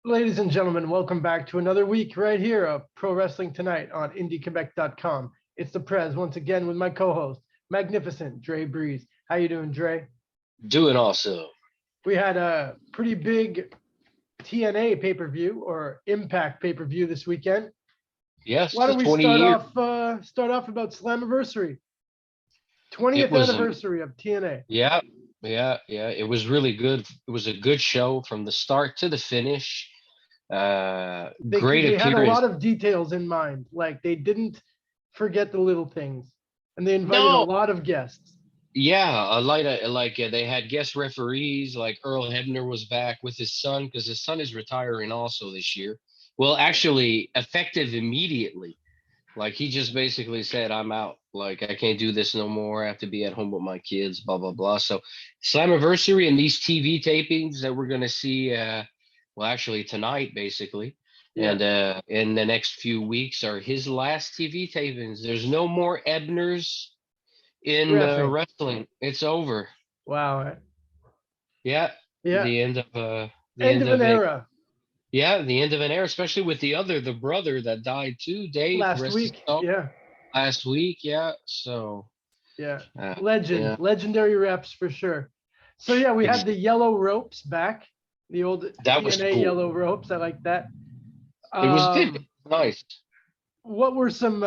Ladies and gentlemen, welcome back to another week right here of Pro Wrestling Tonight on IndieQuebec.com. It's the Prez once again with my co-host, magnificent Drey Breeze. How you doing, Drey? Doing awesome. We had a pretty big TNA pay-per-view or Impact pay-per-view this weekend. Yes, Why don't we 20 start years. off about Slammiversary, 20th anniversary of TNA. Yeah. It was really good. It was a good show from the start to the finish. They Great had a appearance. lot of details in mind. Like they didn't forget the little things, and they invited a No, lot of guests. yeah, they had guest referees. Like Earl Hebner was back with his son because his son is retiring also this year. Well, actually, effective immediately. Like he just basically said, "I'm out. Like I can't do this no more. I have to be at home with my kids." Blah blah blah. So, Slammiversary and these TV tapings that we're gonna see. Well, actually tonight, basically, Yeah. and in the next few weeks are his last TV tapings. There's no more Ebners in Reffing. wrestling. It's over. Wow. Yeah, Yeah. the end of End of an a era. yeah, the end of an era, especially with the brother that died too, Dave. Last rest his week. soul. Yeah. Last week, yeah. So Yeah. yeah. Legendary reps for sure. So yeah, we had the yellow ropes back. The old That was TNA cool. yellow ropes. I like that. It was good. Nice. What were some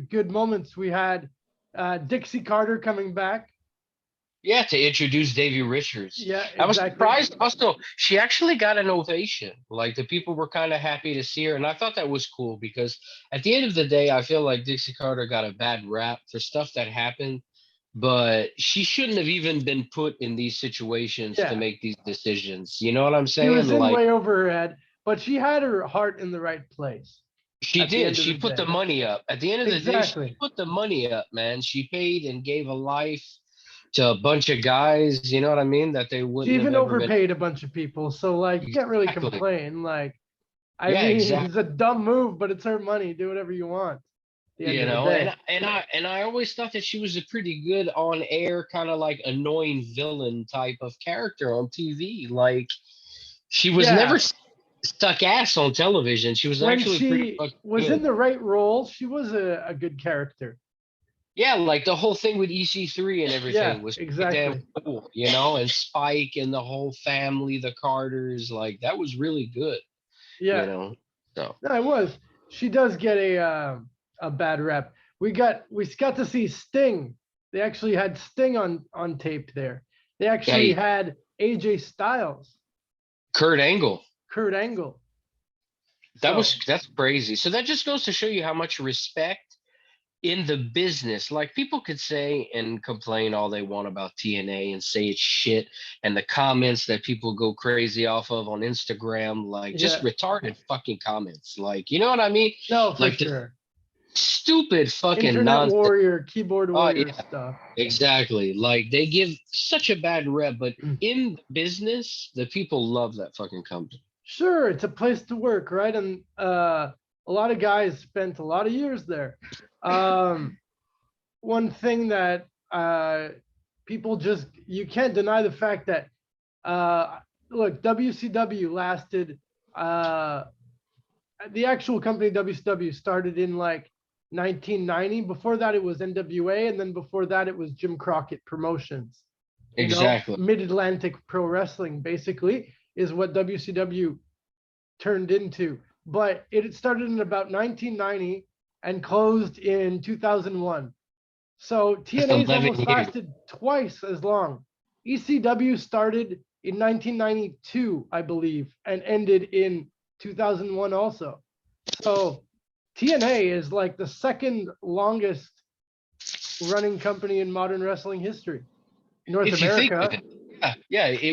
good moments? We had Dixie Carter coming back. Yeah, to introduce Davey Richards. Yeah, exactly. I was surprised also. She actually got an ovation. Like the people were kind of happy to see her. And I thought that was cool because at the end of the day, I feel like Dixie Carter got a bad rap for stuff that happened. But she shouldn't have even been put in these situations to make these decisions. You know what I'm saying? She was in like way over her head, but she had her heart in the right place. She did. She put the money up. At the end of the day, she put the money up, man. She paid and gave a life to a bunch of guys. You know what I mean? That they wouldn't. She even overpaid a bunch of people. So like, you can't really complain. Like, I mean, it's a dumb move, but it's her money. Do whatever you want. You know, and I always thought that she was a pretty good on air, kind of like annoying villain type of character on TV. Like, she was never stuck ass on television. She was actually pretty was in the right role. She was a good character. Yeah, like the whole thing with EC3 and everything was exactly damn cool, you know, and Spike and the whole family, the Carters, like that was really good. Yeah, you know. So no, it was. She does get a bad rep. We got to see Sting. They actually had Sting on tape there. They actually had AJ Styles. Kurt Angle. That's crazy. So that just goes to show you how much respect in the business. Like people could say and complain all they want about TNA and say it's shit, and the comments that people go crazy off of on Instagram, like just retarded fucking comments. Like, you know what I mean? No, for like sure. Stupid fucking Internet nonsense. warrior, keyboard warrior stuff. Exactly. Like they give such a bad rep, but in business, the people love that fucking company. Sure, it's a place to work, right? And a lot of guys spent a lot of years there. One thing that people just, you can't deny the fact that look, WCW lasted, the actual company WCW started in like 1990. Before that it was NWA, and then before that it was Jim Crockett Promotions. Exactly. Mid-Atlantic Pro Wrestling basically is what WCW turned into. But it started in about 1990 and closed in 2001. So TNA's almost lasted twice as long. ECW started in 1992, I believe, and ended in 2001 also. So TNA is like the second longest running company in modern wrestling history. North America.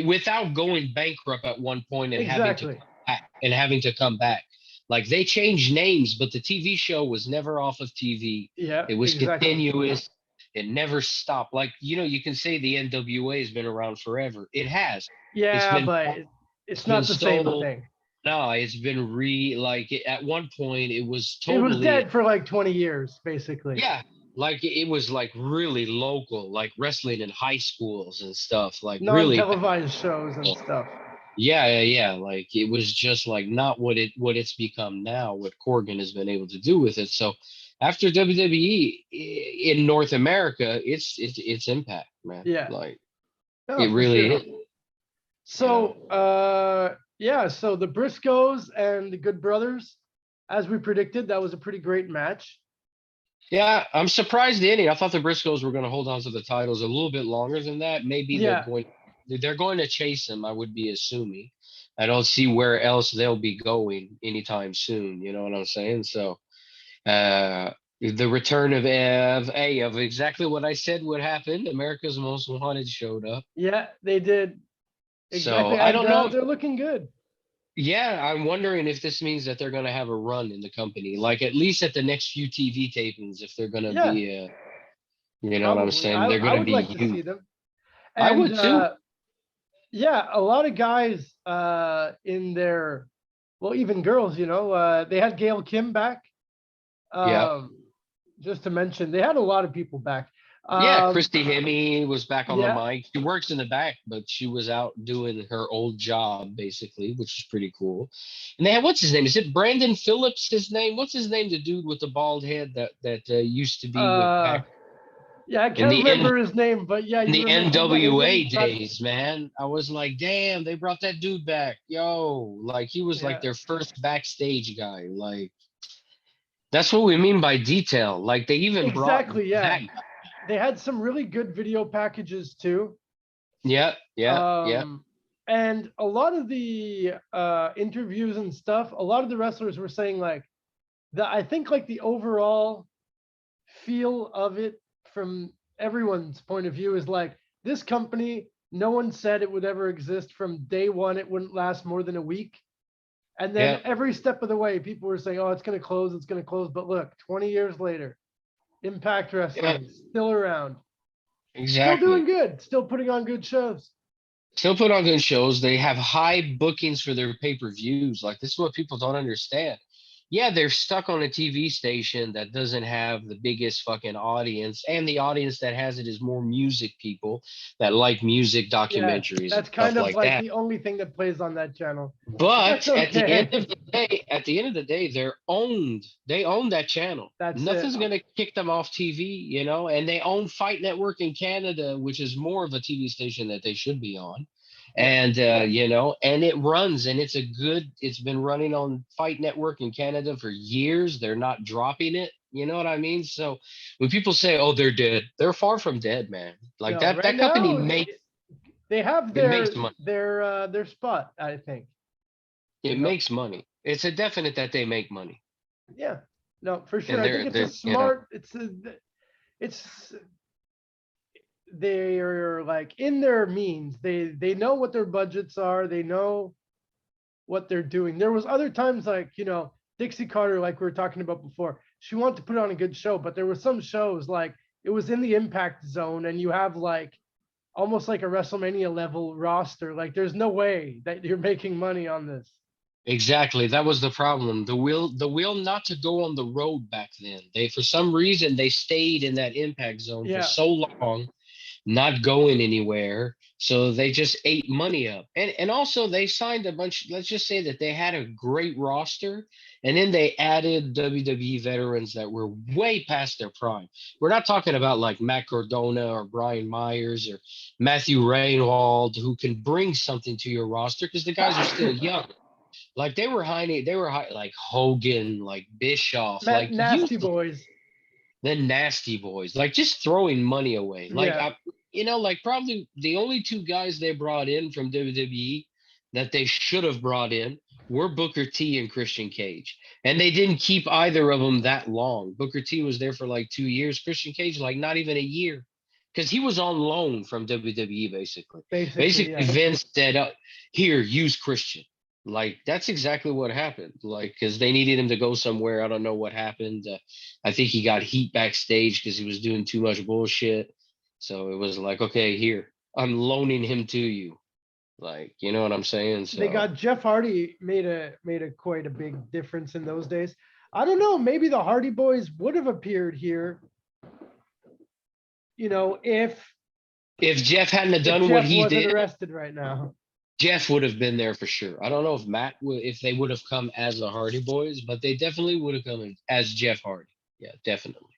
Without going bankrupt at one point and having to come back. Like they changed names, but the TV show was never off of TV. Yeah, it was continuous. It never stopped. Like, you know, you can say the NWA has been around forever. It has. Yeah, but it's not the same thing. No, it's been at one point it was totally. It was dead for like 20 years, basically. Yeah, like it was like really local, like wrestling in high schools and stuff. Like really non-televised shows and stuff. Yeah. Like it was just like not what it's become now, what Corgan has been able to do with it. So after WWE in North America, it's Impact, man. Yeah, Like no, it for really sure. is, you know. So, yeah, so the Briscoes and the Good Brothers, as we predicted, that was a pretty great match. Yeah, I'm surprised the ending. I thought the Briscoes were going to hold on to the titles a little bit longer than that. Maybe Yeah, they're going to chase them, I would be assuming. I don't see where else they'll be going anytime soon. You know what I'm saying? So, the return of exactly what I said would happen. America's Most Wanted showed up. yeah, they did So exactly, I and don't know. they're looking good. Yeah, I'm wondering if this means that they're going to have a run in the company, like at least at the next few TV tapings, if they're going to Yeah, be, you know what I'm probably. saying? They're I going to would be like to huge. see them. I And would too. yeah, a lot of guys in their, well, even girls, they had Gail Kim back. Yeah. Um, just to mention, they had a lot of people back. Yeah, Um, Christy Hemme was back on the yeah, mic. She works in the back, but she was out doing her old job basically, which is pretty cool. And they had, what's his name? Is it Brandon Phillips? His name? What's his name? The dude with the bald head that used to be with uh, Pac yeah, I in can't the remember his name, but yeah, in you the were mentioning that his name NWA got, days, man. I was like, damn, they brought that dude back. Yo, like he was like yeah, their first backstage guy. Like that's what we mean by detail. Like they even brought exactly, that. yeah. They had some really good video packages too. Yeah. Um, and a lot of the interviews and stuff, a lot of the wrestlers were saying like that. I think like the overall feel of it from everyone's point of view is like this company. No one said it would ever exist from day one. It wouldn't last more than a week. And then Yeah. every step of the way, people were saying, "Oh, it's going to close. It's going to close." But look, 20 years later, Impact Yeah, Wrestling still around, still doing exactly. good, still putting on good shows. Still put on good shows. They have high bookings for their pay-per-views. Like this is what people don't understand. Yeah, they're stuck on a TV station that doesn't have the biggest fucking audience, and the audience that has it is more music people that like music Yeah, documentaries and that's stuff kind of like like that. the only thing that plays on that channel. But that's But okay. at the end of the day, they're owned. They own that channel. That's it. Nothing's gonna kick them off TV, you know. And they own Fight Network in Canada, which is more of a TV station that they should be on. Yeah. And you know, and it runs, and it's a good. It's been running on Fight Network in Canada for years. They're not dropping it. You know what I mean? So when people say, "Oh, they're dead," they're far from dead, man. Like No, right that company now makes they have it makes money. their spot, I think. It makes money. It's a definite that they make money. Yeah. No, for sure. And I think it's a you know, smart, it's they're like in their means. They know what their budgets are. They know what they're doing. There was other times like, Dixie Carter, like we were talking about before, she wanted to put on a good show, but there were some shows like it was in the impact zone and you have like almost like a WrestleMania level roster. Like there's no way that you're making money on this. exactly. That was the problem. The will not to go on the road back then. They for some reason they stayed in that impact zone for Yeah. so long, not going anywhere. So they just ate money up. And also they signed a bunch, let's just say that they had a great roster and then they added WWE veterans that were way past their prime. We're not talking about like Matt Cardona or Brian Myers or Matthew Reinwald who can bring something to your roster because the guys are still young. Like they were high, like Hogan, like Bischoff, like Matt you Nasty Boys. the nasty boys, like just throwing money away. Like Yeah. like probably the only two guys they brought in from WWE that they should have brought in were Booker T and Christian Cage. And they didn't keep either of them that long. Booker T was there for like 2 years, Christian Cage like not even a year. Because he was on loan from WWE, basically. Basically, Basically, yeah. Vince said, "Here, use Christian." Like that's exactly what happened. Like because they needed him to go somewhere. I don't know what happened. I think he got heat backstage because he was doing too much bullshit. So it was like, okay, here, I'm loaning him to you. Like, you know what I'm saying? They So got Jeff Hardy made a quite a big difference in those days. I don't know, maybe the Hardy Boys would have appeared here, if if Jeff hadn't have done what Jeff he wasn't did, arrested right now. Jeff would have been there for sure. I don't know if Matt would, if they would have come as the Hardy Boys, but they definitely would have come as Jeff Hardy. Yeah, definitely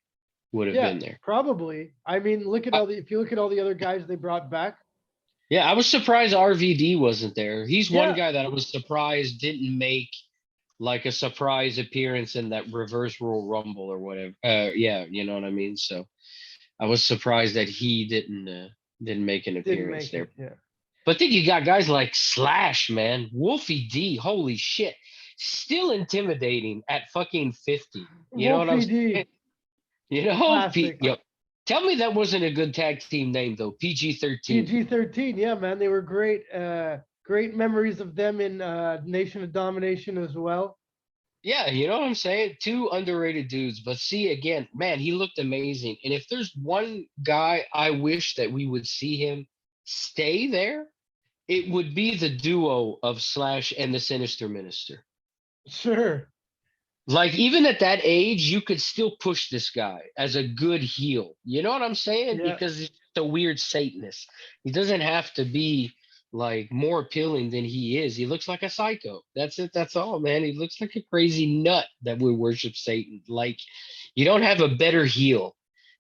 would have Yeah, been there. probably. I mean, look at I- all the if you look at all the other guys they brought back. yeah, I was surprised RVD wasn't there. He's one Yeah, guy that I was surprised didn't make like a surprise appearance in that Reverse Royal Rumble or whatever. Yeah, you know what I mean. So I was surprised that he didn't make an didn't appearance make there. it. Yeah. But then you got guys like Slash, man, Wolfie D. Holy shit, still intimidating at fucking 50. You know what I'm Wolfie saying? D, You know, classic. Yo, tell me that wasn't a good tag team name though. PG-13. PG-13. Yeah, man, they were great. Great memories of them in Nation of Domination as well. Yeah, you know what I'm saying? Two underrated dudes. But see, again, man, he looked amazing. And if there's one guy I wish that we would see him stay there, it would be the duo of Slash and the Sinister Minister. Sure. Like, even at that age, you could still push this guy as a good heel. You know what I'm saying? Yeah. Because he's a weird Satanist. He doesn't have to be like more appealing than he is. He looks like a psycho. That's it. That's all, man. He looks like a crazy nut that would worship Satan. Like, you don't have a better heel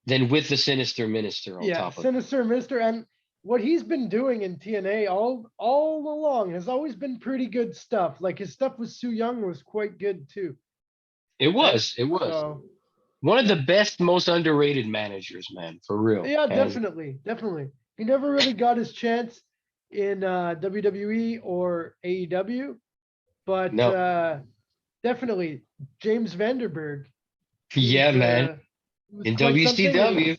than with the Sinister Minister on Yeah, top of it. Sinister Mister, and what he's been doing in TNA all along has always been pretty good stuff. Like his stuff with Su Young was quite good too. It And was. It was. so One of the best, most underrated managers, man, for real. yeah, Hands. definitely. He never really got his chance in WWE or AEW, but No. definitely James Vanderberg. Yeah, He's man. was In quite something, and WCW.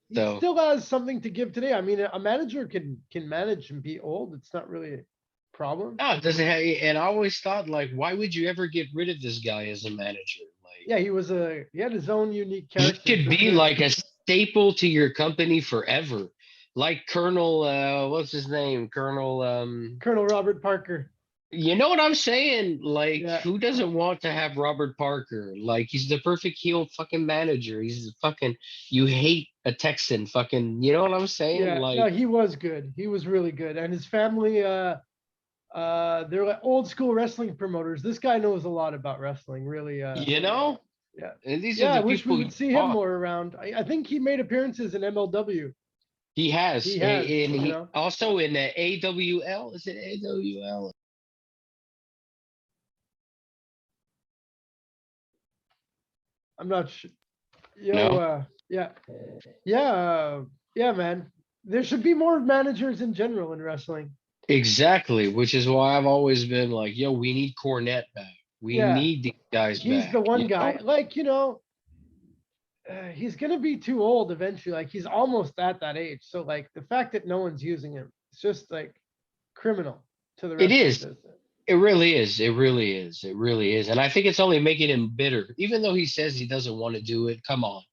he So still has something to give today. I mean, a manager can manage and be old. It's not really a problem. no, it doesn't have, and I always thought like, why would you ever get rid of this guy as a manager? Like Yeah, he had his own unique he character could for be sure. like a staple to your company forever. Like Colonel what's his name? Colonel Colonel Robert Parker. you know what I'm saying? Like, Yeah, who doesn't want to have Robert Parker? Like, he's the perfect heel fucking manager. He's the fucking you hate a Texan fucking, you know what I'm saying? yeah. No, Like, he was good. He was really good, and his family. They're like old school wrestling promoters. This guy knows a lot about wrestling. Really. you know, Yeah. and these are Yeah, I the wish we people you would see him want. more around. I think he made appearances in MLW. He has, He and has, you he know. also in the AWL. Is it AWL? I'm not sure. Yo, No, yeah, yeah, yeah, man. There should be more managers in general in wrestling. exactly. Which is why I've always been like, yo, we need Cornette back. We Yeah, need these guys he's the back. one You know? guy. Like he's gonna be too old eventually. Like he's almost at that age. So like the fact that no one's using him, it's just like criminal to the It wrestling is. business. It really is. It really is. It really is. And I think it's only making him bitter, even though he says he doesn't want to do it. Come on.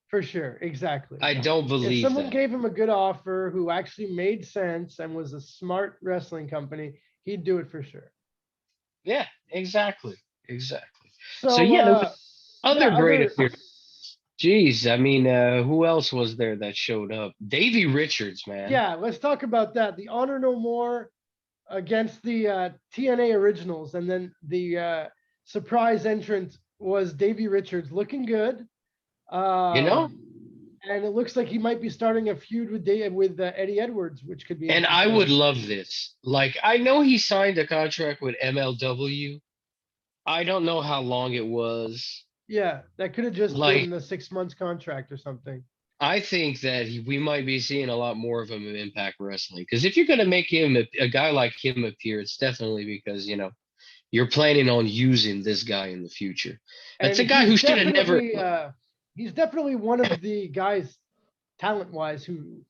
For sure, exactly. I don't If believe someone that. gave him a good offer who actually made sense and was a smart wrestling company, he'd do it for sure. Yeah, exactly. Exactly. So So yeah, there was other yeah, great other appearances. Jeez, I mean, who else was there that showed up? Davey Richards, man. yeah, let's talk about that. The Honor No More against the TNA Originals, and then the surprise entrant was Davey Richards, looking good. You know? And it looks like he might be starting a feud with Eddie Edwards, which could be And I interesting. would love this. Like, I know he signed a contract with MLW. I don't know how long it was. Yeah, that could have just Like, been the 6 months contract or something. I think that we might be seeing a lot more of him in Impact Wrestling. Because if you're going to make him a guy like him appear, it's definitely because, you know, you're planning on using this guy in the future. That's And a guy who should have never. he's definitely one of the guys talent wise who,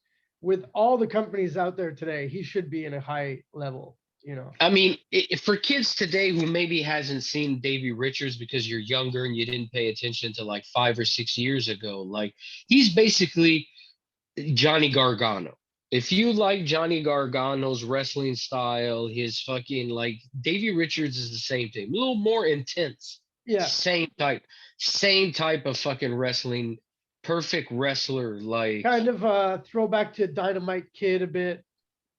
with all the companies out there today, he should be in a high level, you know. I mean, for kids today who maybe hasn't seen Davey Richards because you're younger and you didn't pay attention to like 5 or 6 years ago, like he's basically Johnny Gargano. If you like Johnny Gargano's wrestling style, his fucking like Davey Richards is the same thing, a little more intense. Yeah. Same type of fucking wrestling, perfect wrestler, like Kind of throwback to Dynamite Kid a bit.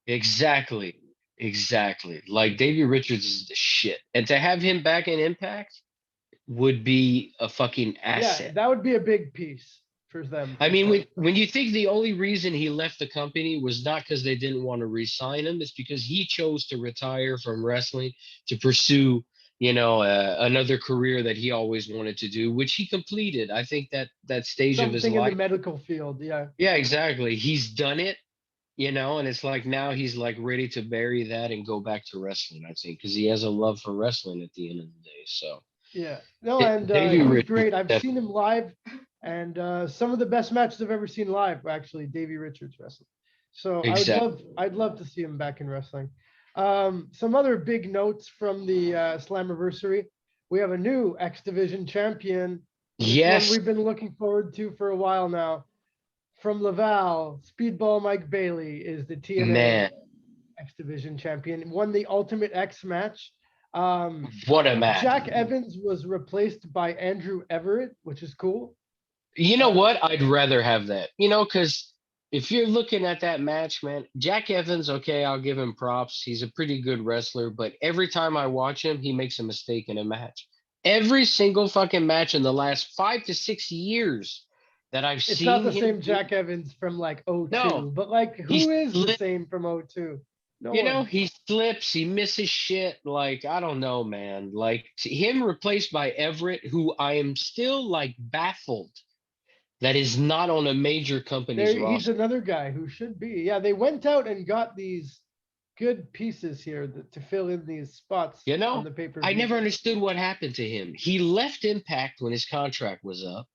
exactly. Exactly. Like Davey Richards is the shit. And to have him back in Impact would be a fucking Yeah, asset. that would be a big piece for them I for mean, sure. when you think the only reason he left the company was not because they didn't want to re-sign him, it's because he chose to retire from wrestling to pursue, another career that he always wanted to do, which he completed. I think that stage of his Something in the life. medical field. Yeah. Yeah, exactly. He's done it, and it's like now he's like ready to bury that and go back to wrestling, I think, because he has a love for wrestling at the end of the day. So Yeah. No, and Davey he's Richards, great. I've seen him live, and some of the best matches I've ever seen live were actually Davey Richards wrestling. So exactly. I'd love to see him back in wrestling. Some other big notes from the Slammiversary. We have a new X Division champion. This one Yes, we've been looking forward to for a while now. From Laval, Speedball Mike Bailey is the TNA man, X Division champion. Won the Ultimate X match. Um, what a match. Jack Evans was replaced by Andrew Everett, which is cool. You know Uh, what? I'd rather have that. Because if you're looking at that match, man, Jack Evans, okay, I'll give him props. He's a pretty good wrestler, but every time I watch him, he makes a mistake in a match. Every single fucking match in the last 5 to 6 years that I've it's not seen the him same do, Jack Evans from like no, '02, but like he who is the slips, same from '02? No one. he slips, he misses shit. Like, I don't know, man. Like him replaced by Everett, who I am still like baffled that is not on a major company's There, he's roster. another guy who should be. Yeah, they went out and got these good pieces here to fill in these spots You on know, the pay per I view. never understood what happened to him. He left Impact when his contract was up,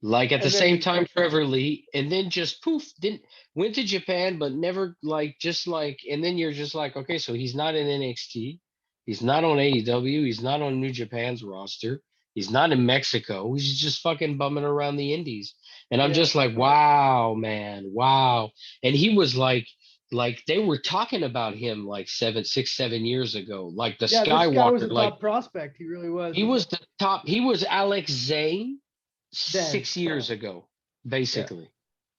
like at the And same then time Trevor Lee, and then just poof, didn't went to Japan, but never and then you're just like, okay, so he's not in NXT, he's not on AEW, he's not on New Japan's roster, he's not in Mexico, he's just fucking bumming around the indies. And I'm yeah, just like, wow, man, wow. And he was like they were talking about him like 7 6 7 years ago, like the yeah, this guy was Skywalker, a like top prospect. He really was. he was the top, he was Alex Zane Then, 6 years ago, yeah. basically.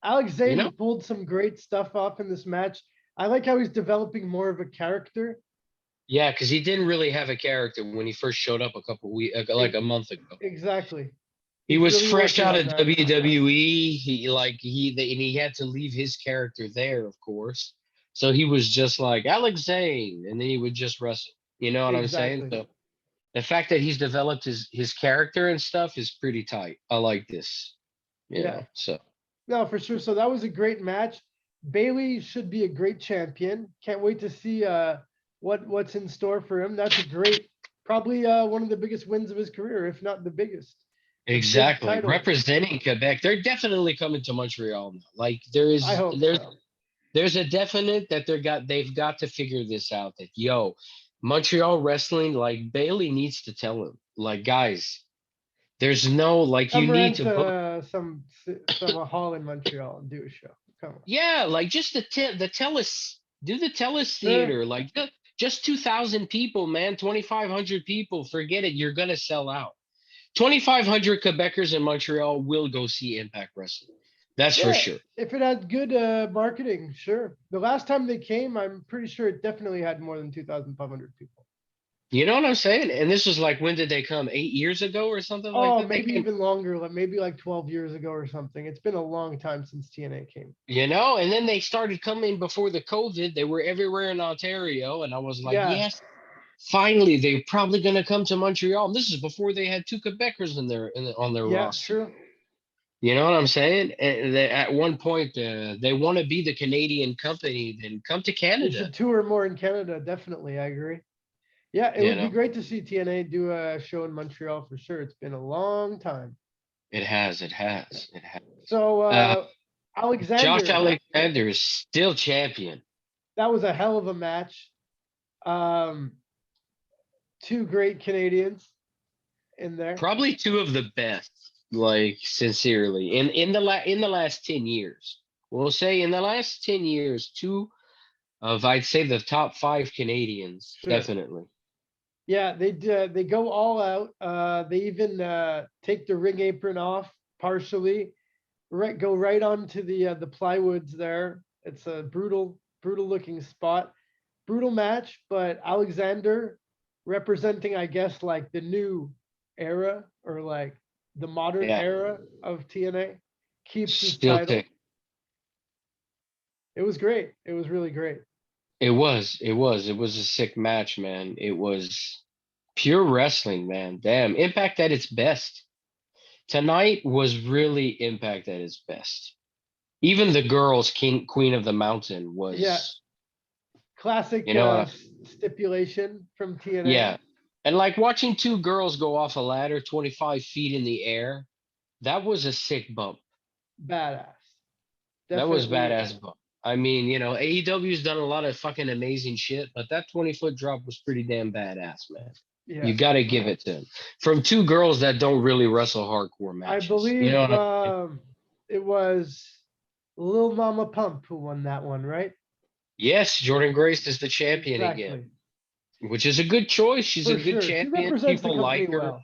Alex You Zane know? pulled some great stuff off in this match. I like how he's developing more of a character. Yeah, because he didn't really have a character when he first showed up a couple weeks, like E- a month ago. Exactly. He He's was really fresh working out on of that. WWE. And he had to leave his character there, of course. So he was just like Alex Zane, and then he would just wrestle. You know what I'm saying? Exactly. So the fact that he's developed his character and stuff is pretty tight. I like this. Yeah. So No, for sure. So that was a great match. Bailey should be a great champion. Can't wait to see what's in store for him. That's a great, probably one of the biggest wins of his career, if not the biggest. It's a big exactly title. representing Quebec, they're definitely coming to Montreal now. Like I hope there's so. there's a definite that they've got to figure this out. That Montreal wrestling, like Bailey needs to tell him, like guys, there's no like you Come need rent to book. some hall in Montreal and do a show. Come on. Yeah, like just the Telus, do the Telus Sure. theater, like just 2,000 people, man, 2,500 people. Forget it, you're gonna sell out. 2,500 Quebecers in Montreal will go see Impact Wrestling. That's for Yeah, sure. if it had good marketing, sure. The last time they came, I'm pretty sure it definitely had more than 2,500 people. You know what I'm saying? And this was like, when did they come? 8 years ago or something like Oh, that? They maybe came, even longer, like maybe like 12 years ago or something. It's been a long time since TNA came. and then they started coming before the COVID. They were everywhere in Ontario. And I was like, Yeah, yes, finally, they're probably going to come to Montreal. And this is before they had two Quebecers on their yeah, roster. true. You know what I'm saying? And at one point, they want to be the Canadian company, then come to They Canada. should tour more in Canada. Definitely, I agree. Yeah, it You would be know, great to see TNA do a show in Montreal for sure. It's been a long time. it has, it has, it has. So, Uh, Josh Alexander, Alexander is still champion. that was a hell of a match. Um, two great Canadians in there. Probably two of the best, like sincerely, in the last 10 years. We'll say in the last 10 years, two of I'd say the top five Canadians, Sure. definitely. Yeah, they go all out. They even take the ring apron off partially. Right, go right onto the plywoods there. It's a brutal looking spot. brutal match, but Alexander representing, I guess, like the new era or like the modern Yeah. era of TNA keeps his Still title. take. It was great. It was really great. It was a sick match, man. It was pure wrestling, man. Damn. Impact at its best. Tonight was really Impact at its best. Even the girls, Queen of the Mountain Yeah, was, classic you know, stipulation from TNA. yeah. And like watching two girls go off a ladder 25 feet in the air, that was a sick bump. Badass. That was Definitely. badass bump. I mean, AEW's done a lot of fucking amazing shit, but that 20-foot drop was pretty damn badass, man. Yeah. You got to give it to him. From two girls that don't really wrestle hardcore I matches. You know believe what I mean? it was Lil Mama Pump who won that one, right? Yes, Jordan Grace is the champion again, Exactly. which is a good choice. She's a For good sure. She champion. represents the People company like her. well.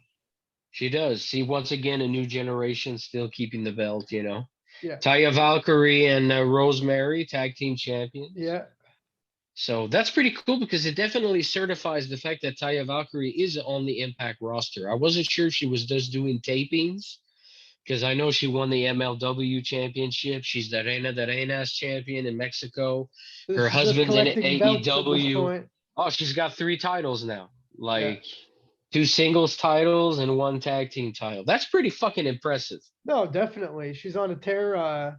She does. See, once again, a new generation still keeping the belt, Yeah. Taya Valkyrie and Rosemary, tag team champions. Yeah. So that's pretty cool because it definitely certifies the fact that Taya Valkyrie is on the Impact roster. I wasn't sure she was just doing tapings because I know she won the MLW championship. She's the Reina de Reinas champion in Mexico. So Her she's just husband's in collecting belts at this AEW. point. Oh, she's got 3 titles now. Yeah. Like 2 singles titles and 1 tag team title. That's pretty fucking impressive. No, definitely. She's on a tear.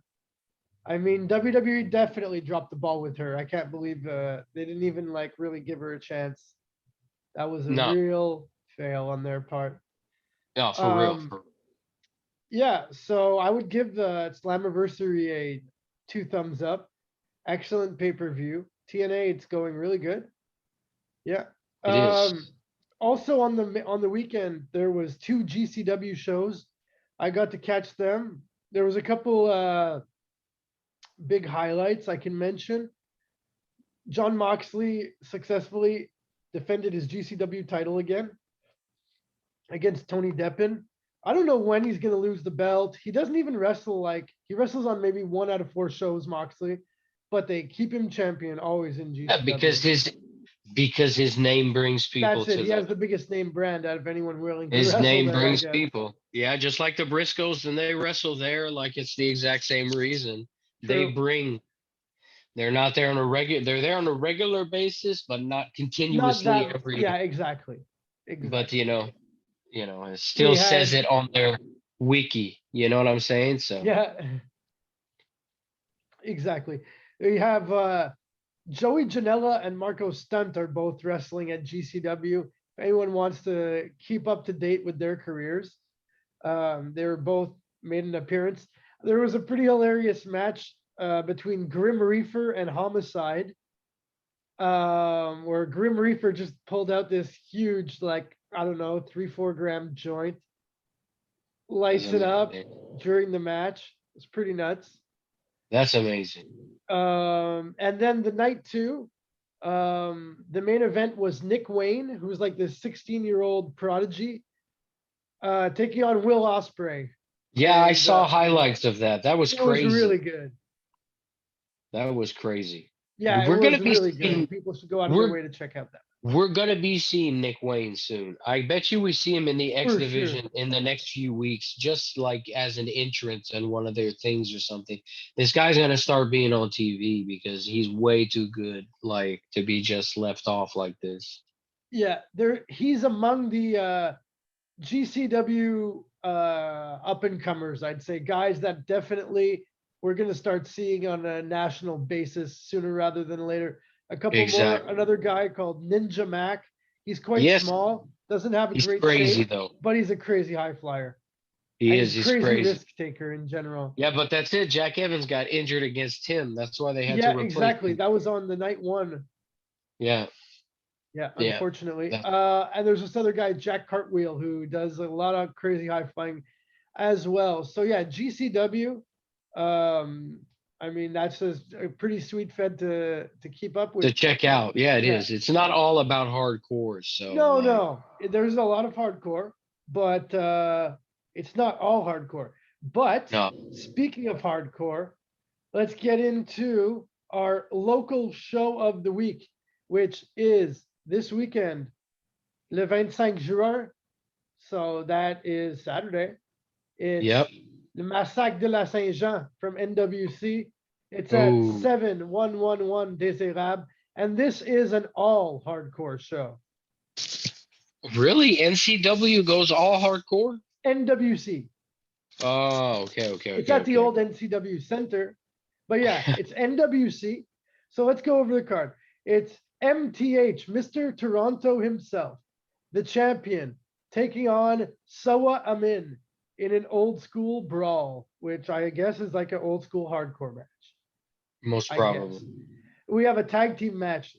I mean, WWE definitely dropped the ball with her. I can't believe they didn't even like really give her a chance. That was a No, real fail on their part. no, for real. Um, yeah, so I would give the Slammiversary a 2 thumbs up. Excellent pay-per-view. TNA, it's going really good. Yeah. It is. Also on the weekend, there was 2 GCW shows. I got to catch them. There was a couple big highlights I can mention. John Moxley successfully defended his GCW title again against Tony Deppen. I don't know when he's going to lose the belt. He doesn't even wrestle like he wrestles on maybe 1 out of 4 shows, Moxley, but they keep him champion always in GCW. Yeah, because his name brings people That's it. to He has them. the biggest name brand out of anyone willing to His wrestle name there, I brings guess. people. Yeah, just like the Briscoes, and they wrestle there like it's the exact same reason. True. They're not there on a regular. They're there on a regular basis, but not Not continuously that. every. Yeah, exactly. But it still We says had it on their wiki. You know what I'm saying? So yeah, exactly. We have Joey Janela and Marco Stunt are both wrestling at GCW. If anyone wants to keep up to date with their careers, they were both made an appearance. There was a pretty hilarious match between Grim Reaper and Homicide, where Grim Reaper just pulled out this huge, like, I don't know, 3-4 gram joint, lights it up during the match. It's pretty nuts. that's amazing. And then the night 2, the main event was Nick Wayne, who's like this 16-year-old prodigy, taking on Will Ospreay. Yeah, I And, saw highlights of that. That was it was crazy. really good. That was crazy. Yeah, And it was really good. People should go out of their way to check out that. We're gonna be seeing Nick Wayne soon. I bet you we see him in the X For division sure. in the next few weeks, just like as an entrance on one of their things or something. This guy's gonna start being on TV because he's way too good, like, to be just left off like this. Yeah, he's among the GCW up and comers, I'd say, guys that definitely we're gonna start seeing on a national basis sooner rather than later. A couple Exactly. more, another guy called Ninja Mac. He's quite Yes, small, doesn't have a he's great crazy shape, though. but he's a crazy high flyer. He And is. he's He's crazy crazy. risk taker in general. Yeah, but that's it. Jack Evans got injured against him. That's why they had to Yeah, replace exactly. him. That was on the night 1. Yeah. Yeah, Yeah. unfortunately. That- And there's this other guy, Jack Cartwheel, who does a lot of crazy high flying as well. So yeah, GCW. I mean, that's a pretty sweet fed to keep up To with. check out. Yeah, it Yeah. is. It's not all about hardcore. So No, like, no, there's a lot of hardcore, but it's not all hardcore. But no. speaking of hardcore, let's get into our local show of the week. which is this weekend, le 25 juin. So that is Saturday. Yep. It's the Massacre de la Saint-Jean from NWC. It's at Ooh, 7111 Désirable. And this is an all hardcore show. really? NCW goes all hardcore? NWC. Oh, okay, okay, It's okay, at the okay. old NCW Center. But yeah, it's NWC. So let's go over the card. It's MTH, Mr. Toronto himself, the champion, taking on Sawa Amin in an old school brawl, which I guess is like an old school hardcore match. Most I guess. probably. We have a tag team match.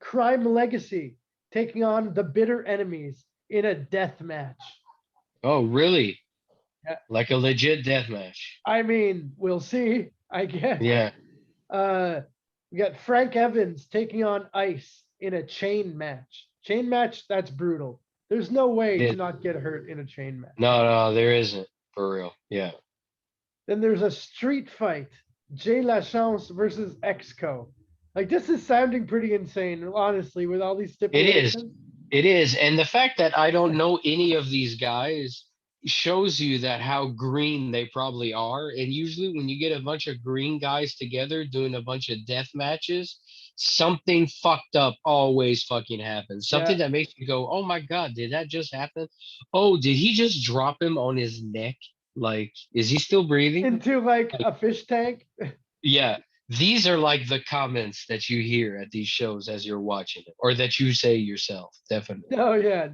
Crime Legacy taking on the Bitter Enemies in a death match. Oh, really? Yeah. Like a legit death match. I mean, we'll see, I guess. Yeah. Uh, we got Frank Evans taking on Ice in a chain match. Chain match, that's brutal. There's no way to It, not get hurt in a chain match. no, there isn't. For real. Yeah. Then there's a street fight. Jay Lachance versus Exco. Like this is sounding pretty insane, honestly, with all these It is. stipulations. It is. And the fact that I don't know any of these guys shows you that how green they probably are. And usually when you get a bunch of green guys together doing a bunch of death matches, something fucked up always fucking happens. Yeah. Something that makes you go, "Oh my God, did that just happen? Oh, did he just drop him on his neck? Like, is he still breathing?" Into like Like, a fish tank. yeah. These are like the comments that you hear at these shows as you're watching it, or that you say yourself, definitely. Oh yeah.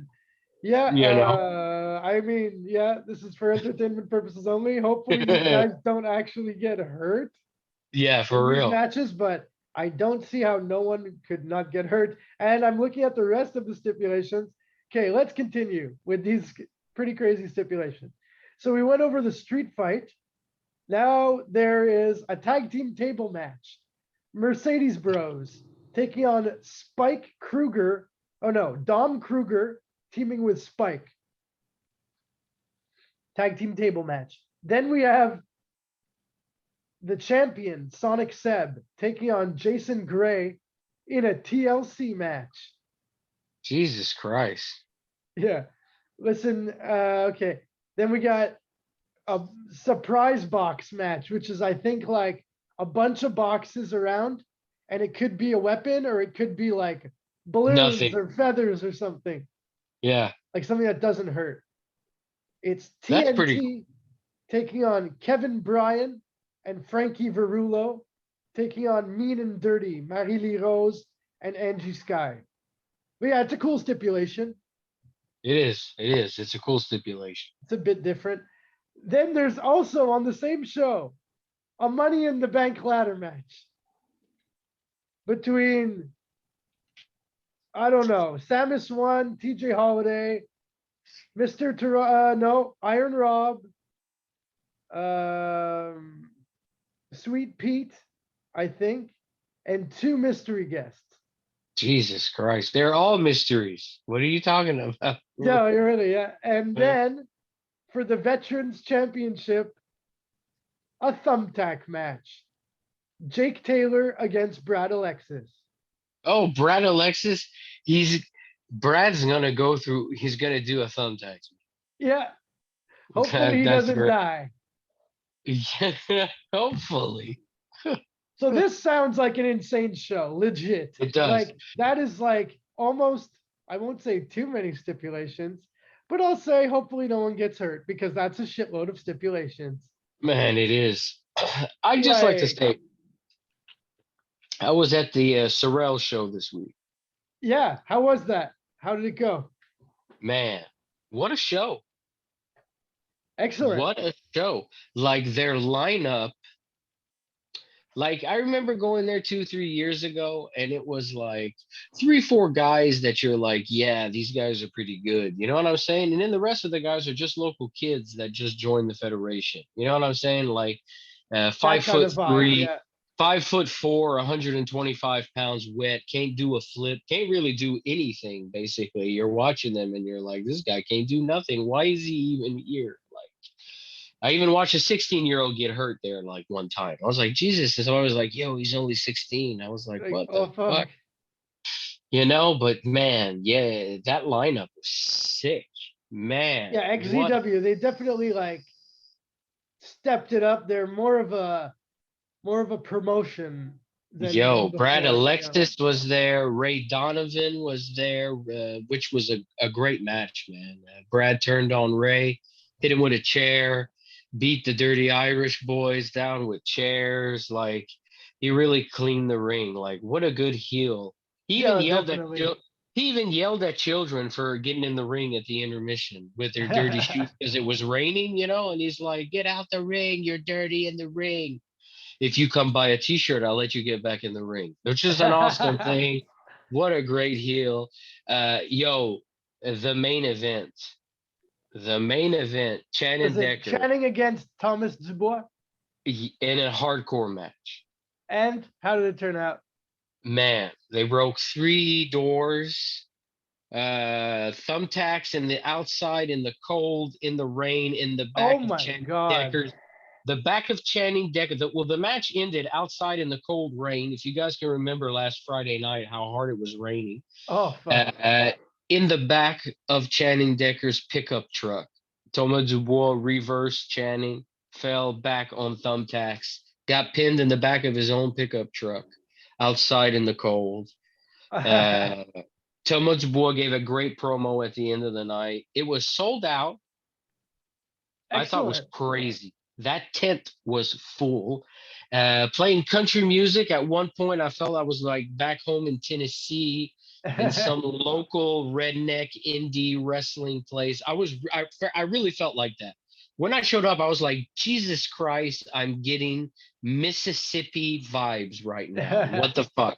Yeah, You know? I mean, yeah, this is for entertainment purposes only. Hopefully these guys don't actually get hurt Yeah, in for these real. matches, but I don't see how no one could not get hurt. And I'm looking at the rest of the stipulations. Okay, let's continue with these pretty crazy stipulations. So we went over the street fight. Now there is a tag team table match. Mercedes Bros taking on Spike Kruger. Oh no, Dom Kruger teaming with Spike. Tag team table match. Then we have the champion, Sonic Seb, taking on Jason Gray in a TLC match. Jesus Christ. Yeah. Listen, okay. Then we got a surprise box match, which is, I think, like a bunch of boxes around, and it could be a weapon or it could be like balloons Nothing. or feathers or something, Yeah. like something that doesn't hurt. It's That's pretty cool. TNT taking on Kevin Bryan and Frankie Verullo, taking on Mean and Dirty, Marie-Lee Rose, and Angie Sky. But yeah, it's a cool stipulation. It is. It is. It's a cool stipulation. It's a bit different. Then there's also on the same show a Money in the Bank ladder match between, I don't know, Samus 1, TJ Holiday, Mr. no, Iron Rob, Sweet Pete, I think, and two mystery guests. Jesus Christ. They're all mysteries. What are you talking about? Yeah, you're really, yeah. And then for the Veterans Championship, a thumbtack match. Jake Taylor against Brad Alexis. Oh, Brad Alexis. Brad's gonna go through. He's gonna do a thumbtack. Yeah. Hopefully he That's doesn't great. die. Yeah, hopefully. So this sounds like an insane show, legit. It does. Like that is like almost, I won't say too many stipulations, but I'll say hopefully no one gets hurt because that's a shitload of stipulations. Man, it is. I just like to Like, say, I was at the Sorel show this week. yeah, how was that? How did it go? Man, what a show. Excellent. What a show. Like their lineup. Like I remember going there 2, 3 years ago, and it was like 3, 4 guys that you're like, yeah, these guys are pretty good. You know what I'm saying? And then the rest of the guys are just local kids that just joined the federation. You know what I'm saying? Like That five kind foot of vibe. three, Yeah. 5'4", 125 pounds wet, can't do a flip, can't really do anything. Basically, you're watching them and you're like, this guy can't do nothing. Why is he even here? Like, I even watched a 16-year-old get hurt there like one time. I was like, Jesus. And so I was like, yo, he's only 16. I was like, Like, what oh the fuck. fuck? You know, but man, yeah, that lineup was sick. Man, Yeah, what XZW, they definitely like stepped it up. They're more of a promotion than yo, Brad before, to be honest. Alexis was there, Ray Donovan was there, which was a great match, man. Brad turned on Ray, hit him with a chair, beat the Dirty Irish boys down with chairs. Like he really cleaned the ring. Like what a good heel. He even Yeah, yelled at definitely. he even yelled at children for getting in the ring at the intermission with their dirty shoes because it was raining, and he's like, "Get out the ring, you're dirty in the ring. If you come buy a t-shirt, I'll let you get back in the ring," which is an awesome thing. What a great heel. Yo, the main event. The main event, Was Shannon it Decker Channing against Thomas Dubois? in a hardcore match. And how did it turn out? Man, they broke three doors, thumbtacks in the outside, in the cold, in the rain, in the Oh back of my Channing God. Decker's. The back of Channing Decker. The match ended outside in the cold rain. If you guys can remember last Friday night how hard it was raining, Oh fuck. uh, in the back of Channing Decker's pickup truck, Thomas Dubois reversed Channing, fell back on thumbtacks, got pinned in the back of his own pickup truck outside in the cold. Uh, Thomas Dubois gave a great promo at the end of the night. It was sold out. I thought was Excellent. crazy. That tent was full. Playing country music at one point, I felt I was like back home in Tennessee in some local redneck indie wrestling place. I really felt like that. When I showed up, I was like, Jesus Christ, I'm getting Mississippi vibes right now. What the fuck?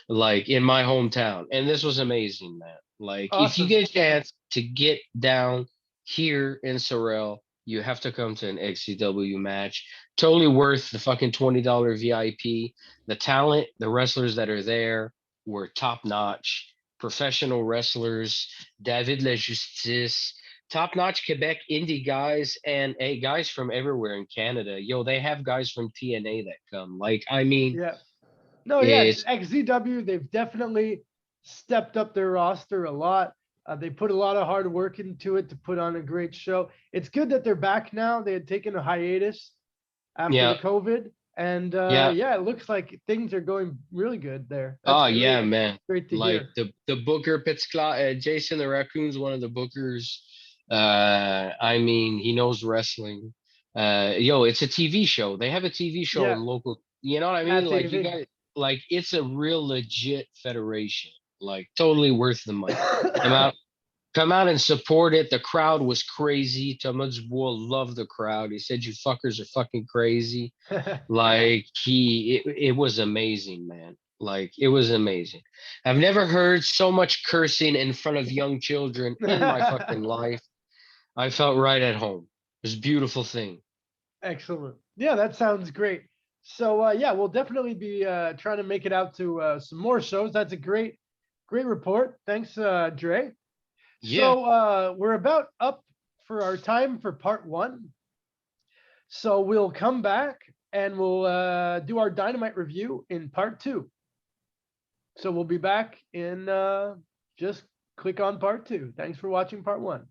Like in my hometown. And this was amazing, man. Like if you Awesome. get a chance to get down here in Sorel, you have to come to an XCW match. Totally worth the fucking $20 VIP. The talent, the wrestlers that are there were top notch. Professional wrestlers, David Le Justice, top notch Quebec indie guys, and hey, guys from everywhere in Canada. Yo, they have guys from TNA that come. Like, I mean, Yeah. No, yeah, it's XZW, they've definitely stepped up their roster a lot. They put a lot of hard work into it to put on a great show. It's good that they're back now. They had taken a hiatus after the yeah, COVID. And yeah. yeah, it looks like things are going really good there. Oh That's yeah, great. man. Great to Like hear. the Booker Pitzkla, Jason the Raccoon's one of the Bookers. I mean, he knows wrestling. Yo, it's a TV show. They have a TV show Yeah, in local. You know what I mean? at Like you TV. guys, like it's a real legit federation. Like totally worth the money. Come out, come out and support it. The crowd was crazy. Thomas Boy loved the crowd. He said, "You fuckers are fucking crazy." Like it was amazing, man. Like it was amazing. I've never heard so much cursing in front of young children in my fucking life. I felt right at home. It was a beautiful thing. Excellent. Yeah, that sounds great. So yeah, we'll definitely be trying to make it out to some more shows. That's a great report. Thanks, Drey. Yeah. So we're about up for our time for part one. So we'll come back and we'll do our Dynamite review in part two. So we'll be back in just click on part two. Thanks for watching part one.